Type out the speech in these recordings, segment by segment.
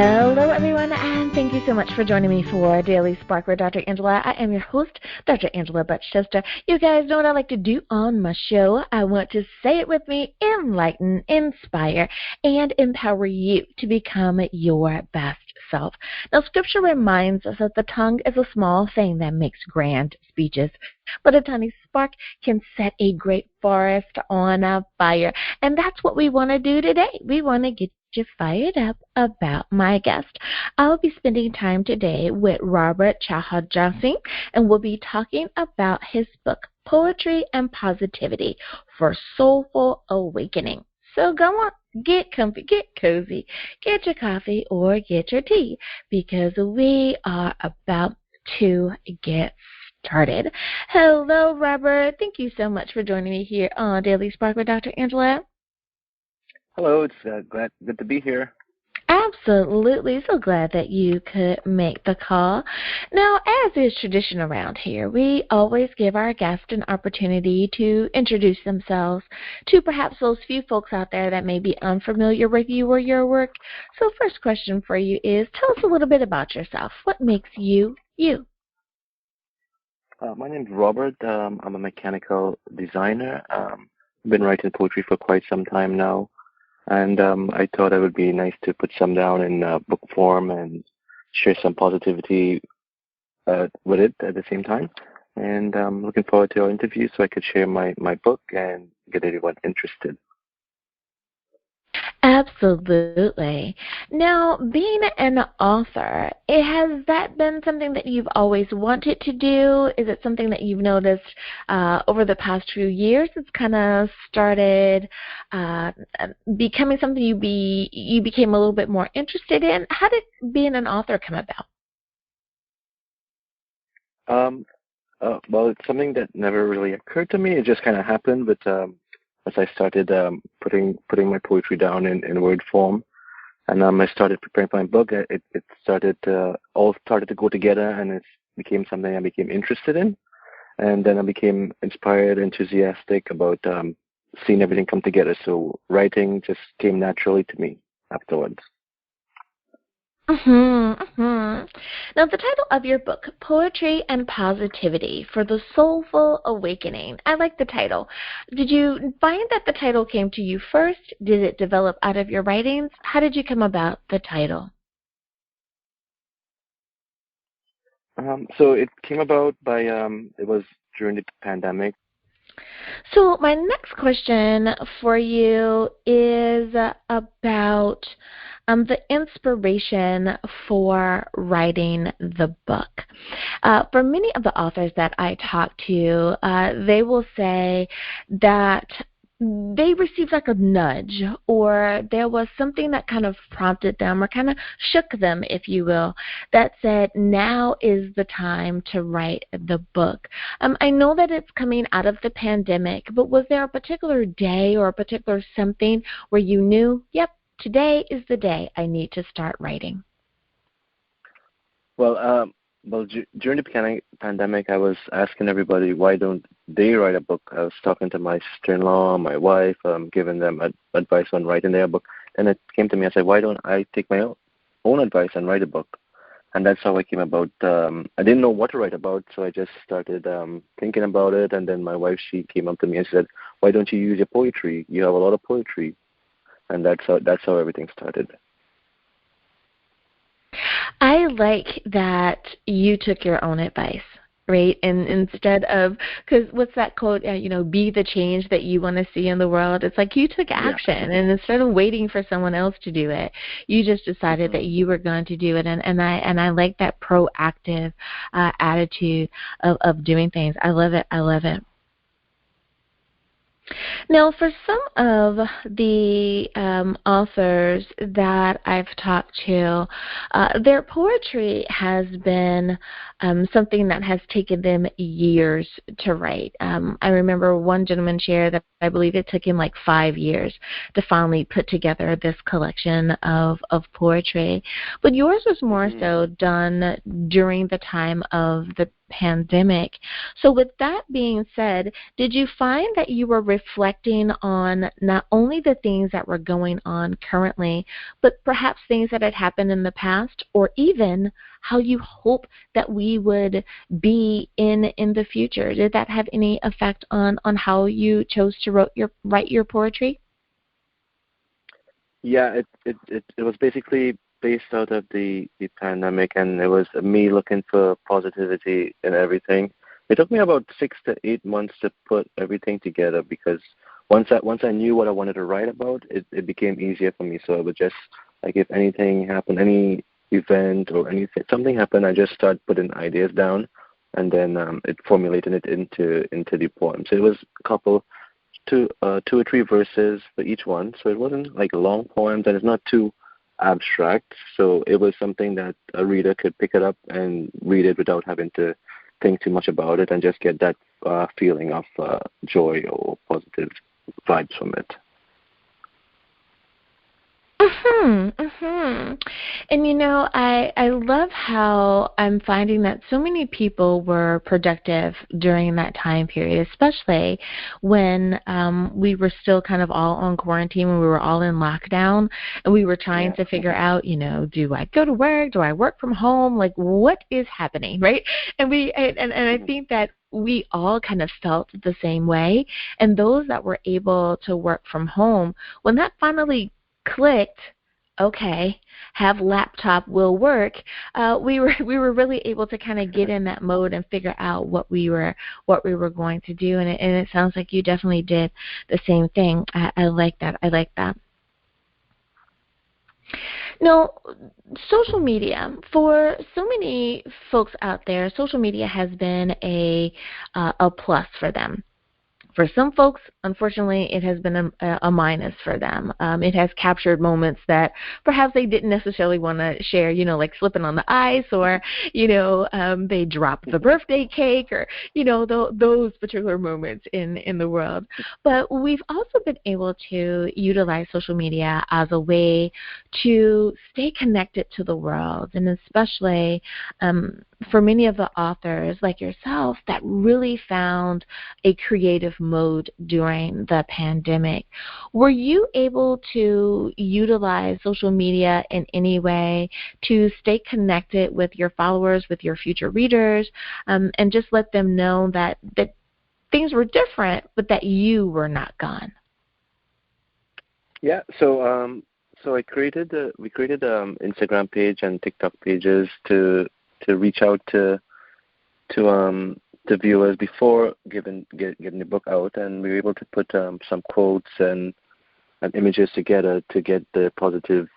Hello, everyone, and thank you so much for joining me for Daily Spark with Dr. Angela. I am your host, Dr. Angela Butchester. You guys know what I like to do on my show. I want to say it with me, enlighten, inspire, and empower you to become your best self. Now, Scripture reminds us that the tongue is a small thing that makes grand speeches, but a tiny spark can set a great forest on a fire. And that's what we want to do today. We want to get you fired up about my guest. I'll be spending time today with Robert Chauharjasingh, and we'll be talking about his book, Poetry and Positivity for Soulful Awakening. So go on, get comfy, get cozy, get your coffee or get your tea, because we are about to get started. Hello, Robert. Thank you so much for joining me here on Daily Spark with Dr. Angela. Hello, it's good to be here. Absolutely. So glad that you could make the call. Now, as is tradition around here, we always give our guests an opportunity to introduce themselves to perhaps those few folks out there that may be unfamiliar with you or your work. So first question for you is, tell us a little bit about yourself. What makes you, you? My name is Robert. I'm a mechanical designer. I've been writing poetry for quite some time now. And I thought it would be nice to put some down in book form and share some positivity with it at the same time. And I'm looking forward to our interview so I could share my book and get everyone interested. Absolutely. Now, being an author, has that been something that you've always wanted to do? Is it something that you've noticed over the past few years? It's kind of started becoming something you became a little bit more interested in. How did being an author come about? Well, it's something that never really occurred to me. It just kind of happened, but as I started putting my poetry down in word form, and I started preparing for my book, it started all started to go together, and it became something I became interested in, and then I became inspired, enthusiastic about seeing everything come together. So writing just came naturally to me afterwards. Now, the title of your book, Poetry and Positivity for the Soulful Awakening. I like the title. Did you find that the title came to you first? Did it develop out of your writings? How did you come about the title? So it came about by, it was during the pandemic. So my next question for you is about the inspiration for writing the book. For many of the authors that I talk to, they will say that they received like a nudge, or there was something that kind of prompted them or kind of shook them, if you will, that said, now is the time to write the book. I know that it's coming out of the pandemic, but was there a particular day or a particular something where you knew, yep, today is the day I need to start writing? Well, during the pandemic, I was asking everybody, why don't they write a book? I was talking to my sister-in-law, my wife, giving them advice on writing their book. And it came to me, I said, why don't I take my own advice and write a book? And that's how I came about. I didn't know what to write about, so I just started thinking about it. And then my wife, she came up to me and said, why don't you use your poetry? You have a lot of poetry. And that's how everything started. I like that you took your own advice, right? And instead of, because what's that quote, be the change that you want to see in the world. It's like you took action, and instead of waiting for someone else to do it, you just decided that you were going to do it. And I like that proactive attitude of doing things. I love it. I love it. Now, for some of the authors that I've talked to, their poetry has been something that has taken them years to write. I remember one gentleman shared that I believe it took him like 5 years to finally put together this collection of poetry. But yours was more so done during the time of the pandemic. So with that being said, did you find that you were reflecting on not only the things that were going on currently, but perhaps things that had happened in the past, or even how you hope that we would be in the future? Did that have any effect on how you chose to write your poetry? Yeah, it was basically based out of the pandemic, and it was me looking for positivity in everything. It took me about 6 to 8 months to put everything together, because once I knew what I wanted to write about, it became easier for me. So I would just, like, if anything happened, any event or anything, something happened, I just start putting ideas down, and then it formulated it into the poem. So it was a couple, two or three verses for each one. So it wasn't like long poems, and it's not too abstract. So it was something that a reader could pick it up and read it without having to think too much about it, and just get that feeling of joy or positive vibes from it. And I love how I'm finding that so many people were productive during that time period, especially when we were still kind of all on quarantine, when we were all in lockdown, and we were trying to figure out, do I go to work? Do I work from home? Like, what is happening, right? And I think that we all kind of felt the same way. And those that were able to work from home, when that finally clicked, okay, have laptop will work, we were really able to kind of get in that mode and figure out what we were going to do, and it sounds like you definitely did the same thing. I like that. Now, social media, for so many folks out there, social media has been a plus for them. For some folks, unfortunately, it has been a minus for them. It has captured moments that perhaps they didn't necessarily want to share, like slipping on the ice, or, they dropped the birthday cake, or, those particular moments in the world. But we've also been able to utilize social media as a way to stay connected to the world, and especially for many of the authors like yourself that really found a creative mode during the pandemic. Were you able to utilize social media in any way to stay connected with your followers, with your future readers, and just let them know that things were different, but that you were not gone? Yeah. So we created Instagram page and TikTok pages to reach out to viewers before getting the book out, and we were able to put some quotes and images together to get the positive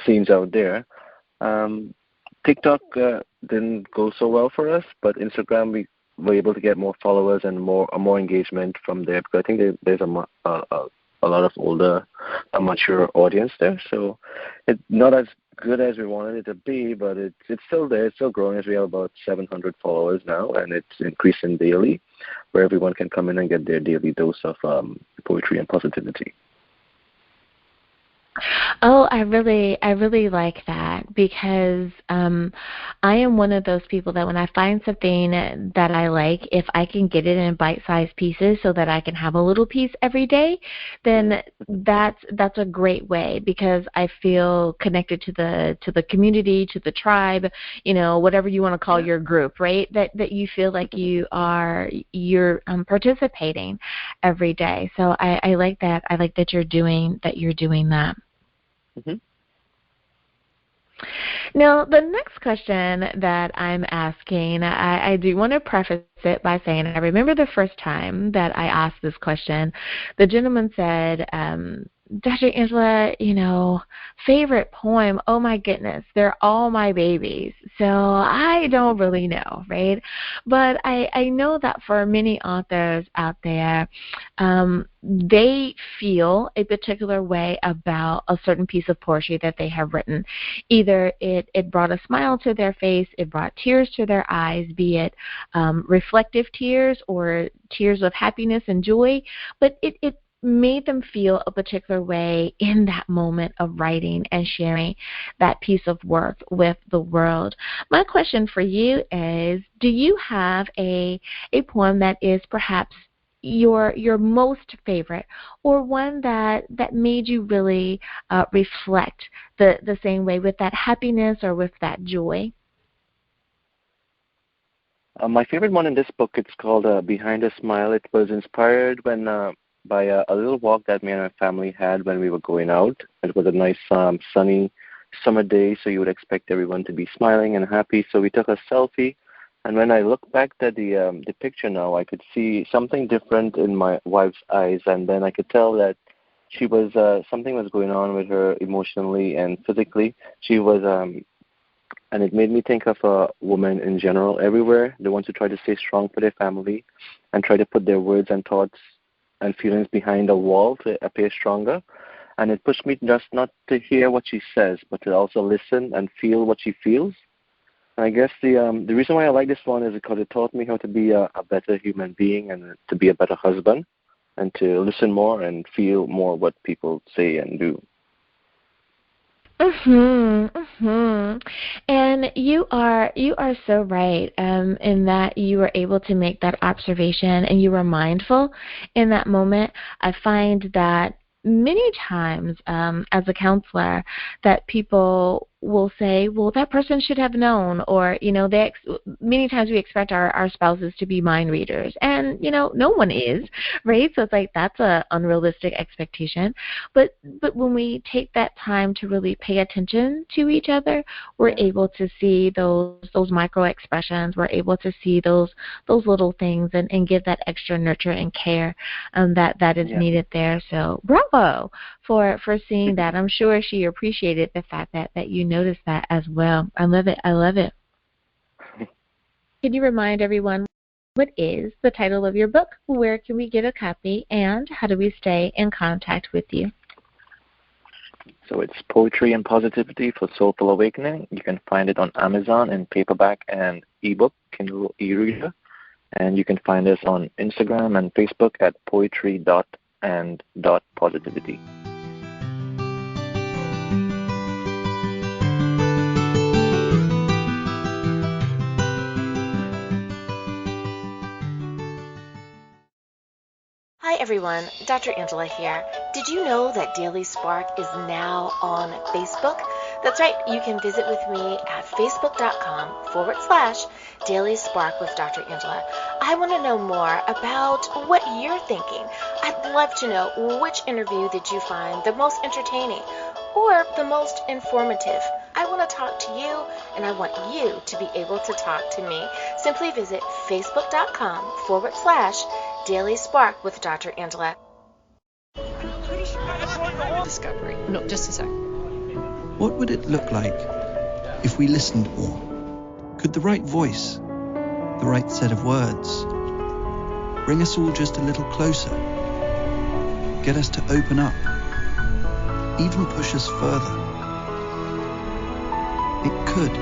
scenes out there. TikTok didn't go so well for us, but Instagram, we were able to get more followers and more engagement from there, because I think there's a lot of older, mature audience there. So it's not as good as we wanted it to be, but it's still there. It's still growing, as we have about 700 followers now, and it's increasing daily, where everyone can come in and get their daily dose of poetry and positivity. Oh, I really like that, because I am one of those people that when I find something that I like, if I can get it in bite-sized pieces so that I can have a little piece every day, then that's a great way, because I feel connected to the community, to the tribe, whatever you want to call your group, right? That you feel like you're participating every day. So I like that. I like that you're doing that. Mm-hmm. Now, the next question that I'm asking, I do want to preface it by saying I remember the first time that I asked this question, the gentleman said, Dr. Angela, favorite poem, oh my goodness, they're all my babies. So I don't really know, right? But I know that for many authors out there, they feel a particular way about a certain piece of poetry that they have written. Either it brought a smile to their face, it brought tears to their eyes, be it reflective tears or tears of happiness and joy, but it made them feel a particular way in that moment of writing and sharing that piece of work with the world. My question for you is, do you have a poem that is perhaps your most favorite, or one that made you really reflect the same way, with that happiness or with that joy? My favorite one in this book, it's called Behind a Smile. It was inspired by a little walk that me and my family had when we were going out. It was a nice sunny summer day, so you would expect everyone to be smiling and happy. So we took a selfie, and when I look back at the picture now, I could see something different in my wife's eyes, and then I could tell that she was something was going on with her emotionally and physically. She was and it made me think of women in general everywhere, the ones who try to stay strong for their family and try to put their words and thoughts and feelings behind a wall to appear stronger. And it pushed me just not to hear what she says, but to also listen and feel what she feels. And I guess the reason why I like this one is because it taught me how to be a better human being and to be a better husband and to listen more and feel more what people say and do. And you are so right in that you were able to make that observation and you were mindful in that moment. I find that many times as a counselor that people will say, well, that person should have known, or, many times we expect our spouses to be mind readers, and, no one is, right? So it's like that's a unrealistic expectation. But when we take that time to really pay attention to each other, we're able to see those micro expressions. We're able to see those little things and give that extra nurture and care that is needed there. So bravo for seeing that. I'm sure she appreciated the fact that you noticed that as well. I love it. Can you remind everyone what is the title of your book? Where can we get a copy? And how do we stay in contact with you? So it's Poetry and Positivity for Soulful Awakening. You can find it on Amazon in paperback and ebook, Kindle e-reader. And you can find us on Instagram and Facebook at poetry.and.positivity. Hi everyone, Dr. Angela here. Did you know that Daily Spark is now on Facebook? That's right, you can visit with me at facebook.com/Daily Spark with Dr. Angela. I want to know more about what you're thinking. I'd love to know, which interview did you find the most entertaining or the most informative? I want to talk to you, and I want you to be able to talk to me. Simply visit facebook.com/Daily Spark with Dr. Angela. Discovery. No, just a sec. What would it look like if we listened more? Could the right voice, the right set of words, bring us all just a little closer? Get us to open up? Even push us further? It could,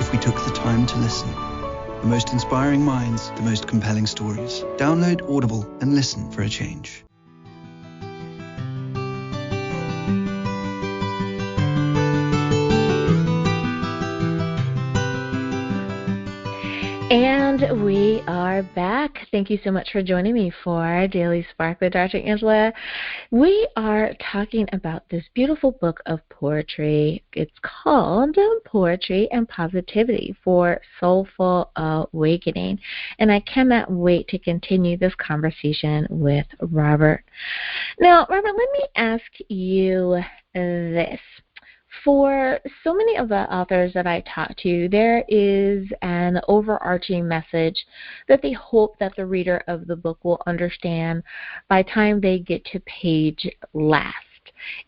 if we took the time to listen. The most inspiring minds, the most compelling stories. Download Audible and listen for a change. And we are back. Thank you so much for joining me for Daily Spark with Dr. Angela. We are talking about this beautiful book of poetry. It's called Poetry and Positivity for Soulful Awakening. And I cannot wait to continue this conversation with Robert. Now, Robert, let me ask you this. For so many of the authors that I talk to, there is an overarching message that they hope that the reader of the book will understand by the time they get to page last.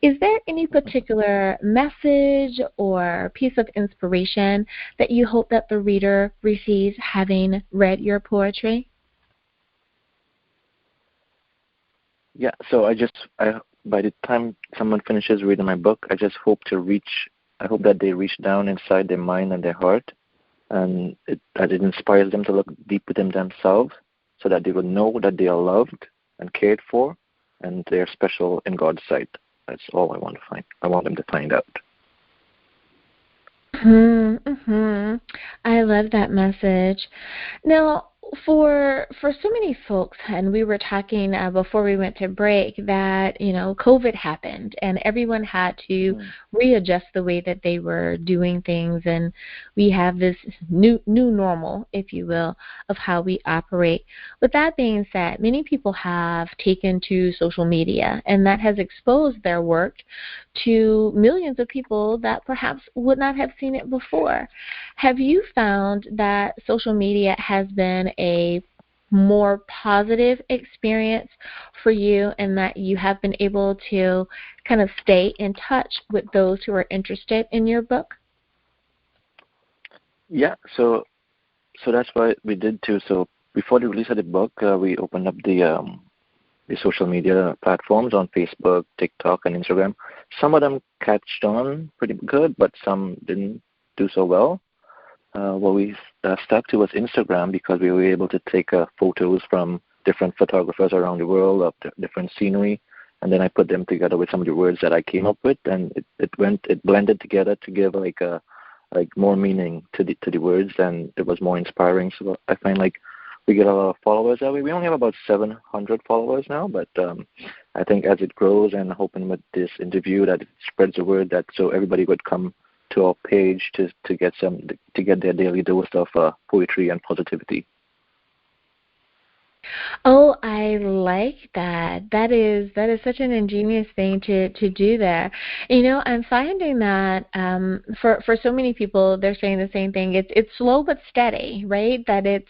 Is there any particular message or piece of inspiration that you hope that the reader receives having read your poetry? Yeah, so by the time someone finishes reading my book, I just hope that they reach down inside their mind and their heart, and that it inspires them to look deep within themselves so that they will know that they are loved and cared for, and they're special in God's sight. That's all I want to find. I want them to find out. Mm-hmm. I love that message. Now, for so many folks, and we were talking before we went to break that COVID happened, and everyone had to readjust the way that they were doing things, and we have this new normal, if you will, of how we operate. With that being said, many people have taken to social media, and that has exposed their work to millions of people that perhaps would not have seen it before. Have you found that social media has been a more positive experience for you, and that you have been able to kind of stay in touch with those who are interested in your book? Yeah, so that's what we did too. So before the release of the book, we opened up the social media platforms on Facebook, TikTok, and Instagram. Some of them catched on pretty good, but some didn't do so well. What we stuck to was Instagram, because we were able to take photos from different photographers around the world of different scenery, and then I put them together with some of the words that I came up with, and it blended together to give like more meaning to the words, and it was more inspiring. So I find like we get a lot of followers that way. We only have about 700 followers now, but I think as it grows, and hoping with this interview that it spreads the word, that so everybody would come to our page to get their daily dose of poetry and positivity. Oh, I like that. That is such an ingenious thing to do there. I'm finding that for so many people, they're saying the same thing. It's slow but steady, right? That it's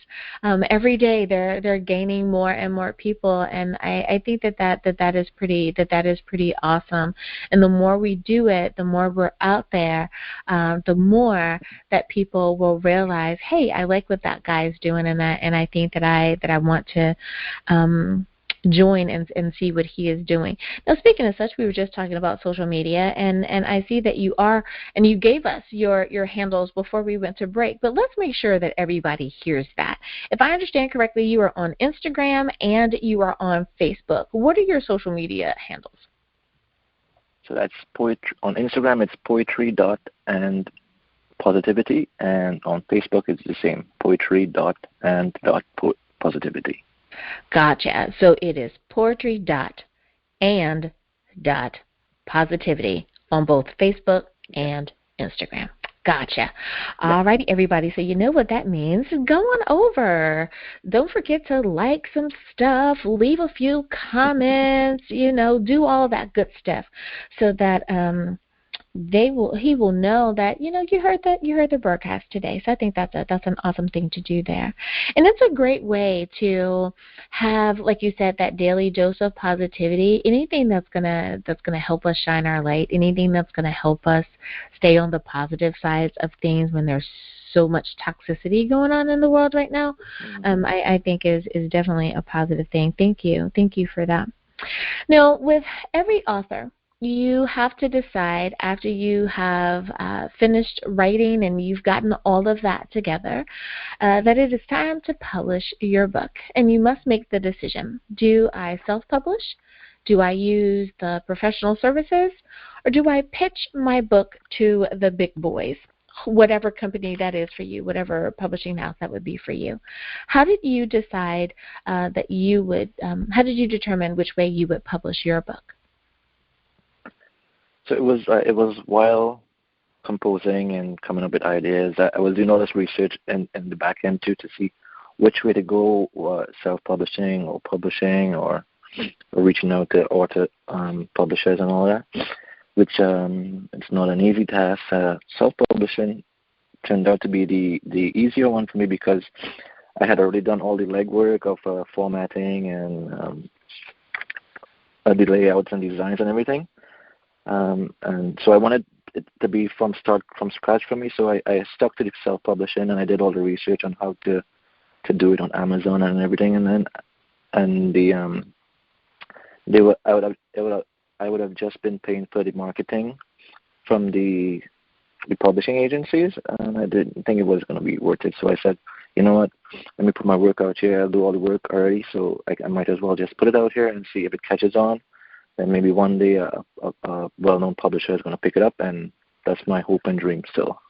every day they're gaining more and more people, and I think that is pretty awesome. And the more we do it, the more we're out there, the more that people will realize, hey, I like what that guy's doing, and I think that I want to join and see what he is doing. Now, speaking of such, we were just talking about social media, and I see that you are, and you gave us your handles before we went to break, but let's make sure that everybody hears that. If I understand correctly, you are on Instagram and you are on Facebook. What are your social media handles? So that's poetry. On Instagram, it's poetry.and positivity, and on Facebook, it's the same, poetry.and.positivity. Gotcha. So it is poetry.and.positivity on both Facebook and Instagram. Gotcha. All righty, everybody. So you know what that means. Go on over. Don't forget to like some stuff, leave a few comments, do all that good stuff, so that he will know that you heard the broadcast today. So I think that's an awesome thing to do there, and it's a great way to have, like you said, that daily dose of positivity. Anything that's gonna help us shine our light, anything that's gonna help us stay on the positive sides of things when there's so much toxicity going on in the world right now. I think is definitely a positive thing. Thank you for that. Now, with every author, you have to decide after you have finished writing and you've gotten all of that together that it is time to publish your book. And you must make the decision. Do I self-publish? Do I use the professional services? Or do I pitch my book to the big boys? Whatever company that is for you, whatever publishing house that would be for you. How did you decide how did you determine which way you would publish your book? So it was while composing and coming up with ideas, I was doing all this research in the back end too, to see which way to go, self-publishing or publishing, or reaching out to author publishers and all that, which it's not an easy task. Self-publishing turned out to be the easier one for me, because I had already done all the legwork of formatting and the layouts and designs and everything. And so I wanted it to be from scratch for me. So I stuck to the self-publishing, and I did all the research on how to do it on Amazon and everything. And then I would have just been paying for the marketing from the publishing agencies, and I didn't think it was going to be worth it. So I said, you know what, let me put my work out here. I'll do all the work already, so I might as well just put it out here and see if it catches on. Then maybe one day a well-known publisher is going to pick it up, and that's my hope and dream still.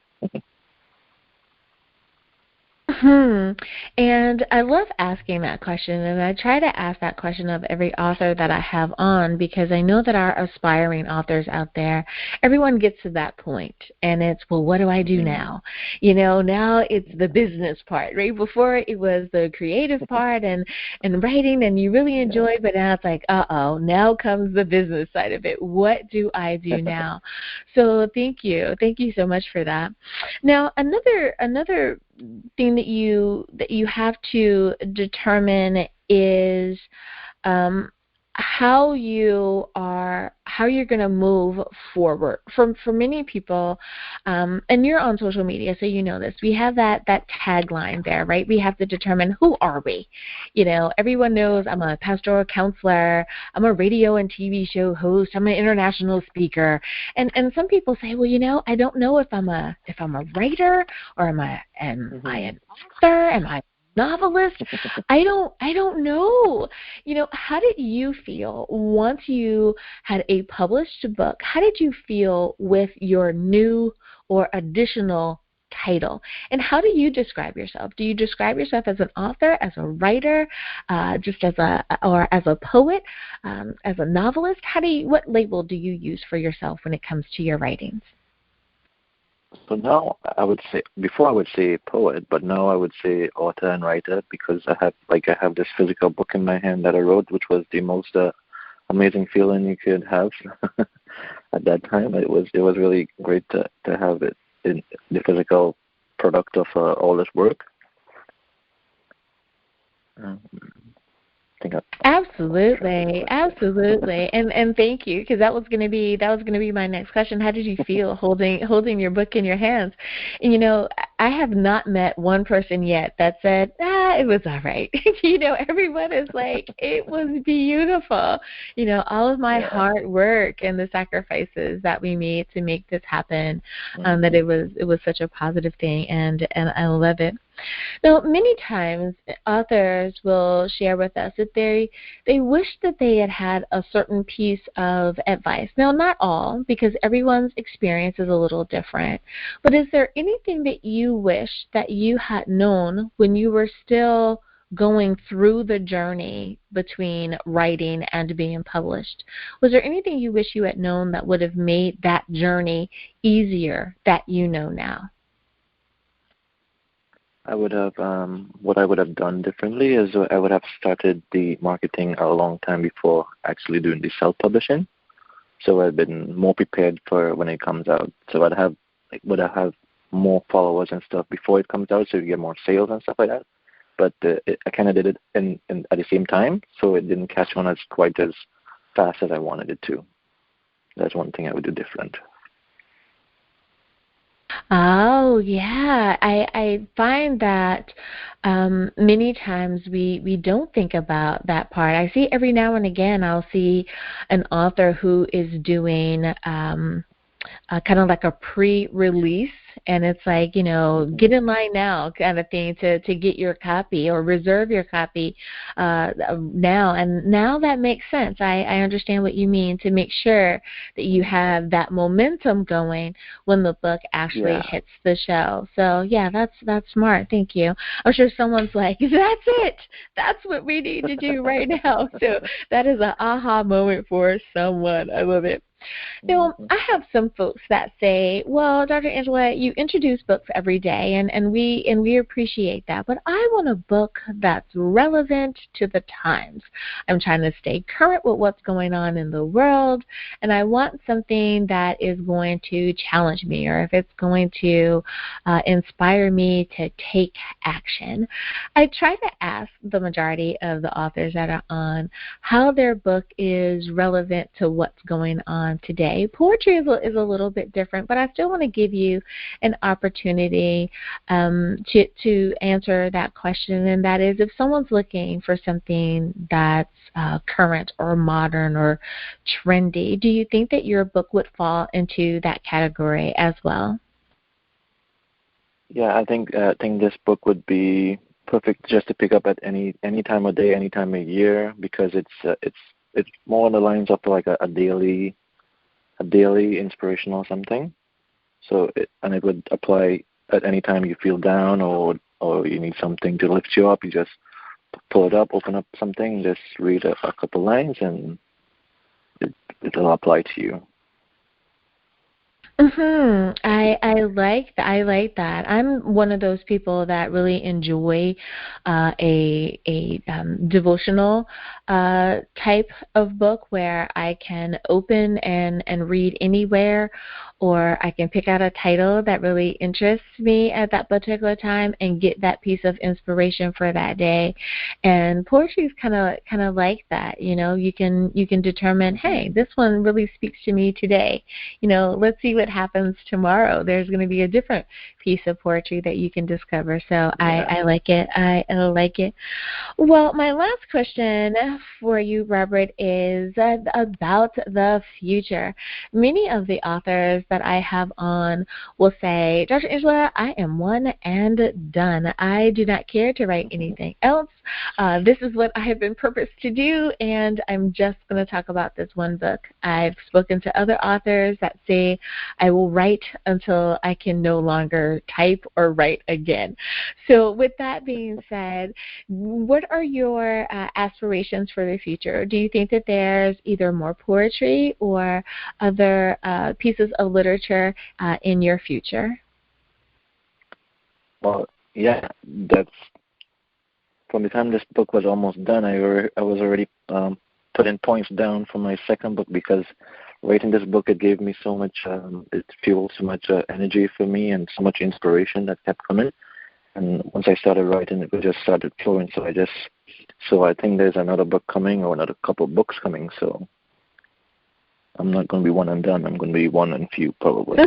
And I love asking that question, and I try to ask that question of every author that I have on, because I know that our aspiring authors out there, everyone gets to that point, and it's, well, what do I do now? Now it's the business part, right? Before it was the creative part and writing, and you really enjoy, but now it's like, now comes the business side of it. What do I do now? So thank you so much for that. Now, another thing that you have to determine is how you're going to move forward. For many people, and you're on social media, so you know this. We have that tagline there, right? We have to determine, who are we? Everyone knows I'm a pastoral counselor, I'm a radio and TV show host, I'm an international speaker, and some people say, well, I don't know if I'm a writer, or am I an author, am I novelist? I don't know. How did you feel once you had a published book? How did you feel with your new or additional title? And how do you describe yourself? Do you describe yourself as an author, as a writer, just as a poet, as a novelist? What label do you use for yourself when it comes to your writings? So now I would say, before I would say poet, but now I would say author and writer, because I have this physical book in my hand that I wrote, which was the most amazing feeling you could have at that time. It was really great to have it in the physical product of all this work. Absolutely, and thank you, because that was going to be my next question. How did you feel holding your book in your hands? And I have not met one person yet that said, it was all right. Everyone is like, it was beautiful. All of my hard work and the sacrifices that we made to make this happen, that it was such a positive thing, and I love it. Now, many times authors will share with us that they wish that they had a certain piece of advice. Now, not all, because everyone's experience is a little different. But is there anything that you wish that you had known when you were still going through the journey between writing and being published? Was there anything you wish you had known that would have made that journey easier that you know now? I would have, what I would have done differently is I would have started the marketing a long time before actually doing the self-publishing. So I've been more prepared for when it comes out. So would I have more followers and stuff before it comes out, so you get more sales and stuff like that. But I kind of did it in at the same time, so it didn't catch on quite as fast as I wanted it to. That's one thing I would do different. Oh, yeah. I find that many times we don't think about that part. I see every now and again, I'll see an author who is doing kind of like a pre-release, and it's like, get in line now kind of thing to get your copy or reserve your copy now. And now that makes sense. I understand what you mean, to make sure that you have that momentum going when the book actually hits the shelf. So, yeah, that's smart. Thank you. I'm sure someone's like, that's it. That's what we need to do right now. So that is an aha moment for someone. I love it. I have some folks that say, well, Dr. Angela, you introduce books every day, and we appreciate that, but I want a book that's relevant to the times. I'm trying to stay current with what's going on in the world, and I want something that is going to challenge me, or if it's going to inspire me to take action. I try to ask the majority of the authors that are on how their book is relevant to what's going on today. Poetry is a little bit different, but I still want to give you an opportunity to answer that question, and that is, if someone's looking for something that's current or modern or trendy, do you think that your book would fall into that category as well? Yeah, I think this book would be perfect just to pick up at any time of day, any time of year, because it's more on the lines of like a daily inspirational something. So it would apply at any time you feel down or you need something to lift you up. You just pull it up, open up something, just read a couple lines, and it'll apply to you. I like that. I like that. I'm one of those people that really enjoy a devotional type of book where I can open and read anywhere, or I can pick out a title that really interests me at that particular time and get that piece of inspiration for that day. And poetry is kind of like that. You can determine, hey, this one really speaks to me today. Let's see what happens tomorrow. There's going to be a different piece of poetry that you can discover. So Yeah. I like it. I like it. Well, my last question for you, Robert, is about the future. Many of the authors that I have on will say, Dr. Angela, I am one and done. I do not care to write anything else. This is what I have been purposed to do, and I'm just going to talk about this one book. I've spoken to other authors that say I will write until I can no longer type or write again. So with that being said, what are your aspirations for the future? Do you think that there's either more poetry or other pieces of literature in your future? Well, yeah, that's from the time this book was almost done. I was already putting points down for my second book, because writing this book, it gave me so much, it fueled so much energy for me and so much inspiration that kept coming. And once I started writing, it just started flowing. So I think there's another book coming, or another couple of books coming. So I'm not going to be one and done. I'm going to be one and few, probably.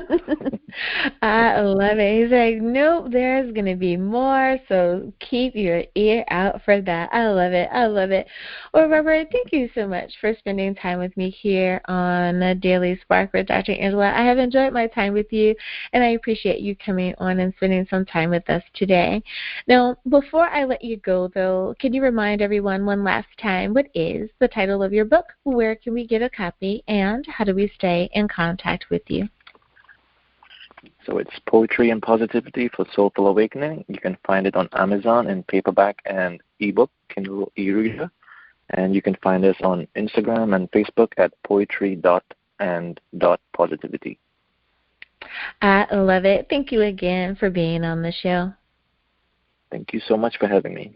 I love it. He's like, nope, there's going to be more, so keep your ear out for that. I love it. I love it. Well, Robert, thank you so much for spending time with me here on Daily Spark with Dr. Angela. I have enjoyed my time with you, and I appreciate you coming on and spending some time with us today. Now, before I let you go, though, can you remind everyone one last time, what is the title of your book? Where can we get a copy? And how do we stay in contact with you? So it's Poetry and Positivity for Soulful Awakening. You can find it on Amazon in paperback and ebook, Kindle e-reader. And you can find us on Instagram and Facebook at poetry.and.positivity. I love it. Thank you again for being on the show. Thank you so much for having me.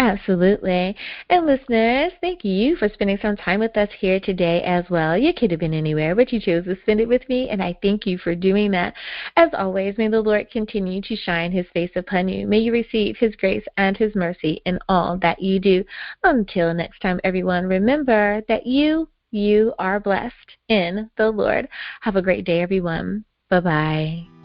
Absolutely. And listeners, thank you for spending some time with us here today as well. You could have been anywhere, but you chose to spend it with me, and I thank you for doing that. As always, may the Lord continue to shine his face upon you. May you receive his grace and his mercy in all that you do. Until next time, everyone, remember that you are blessed in the Lord. Have a great day, everyone. Bye-bye.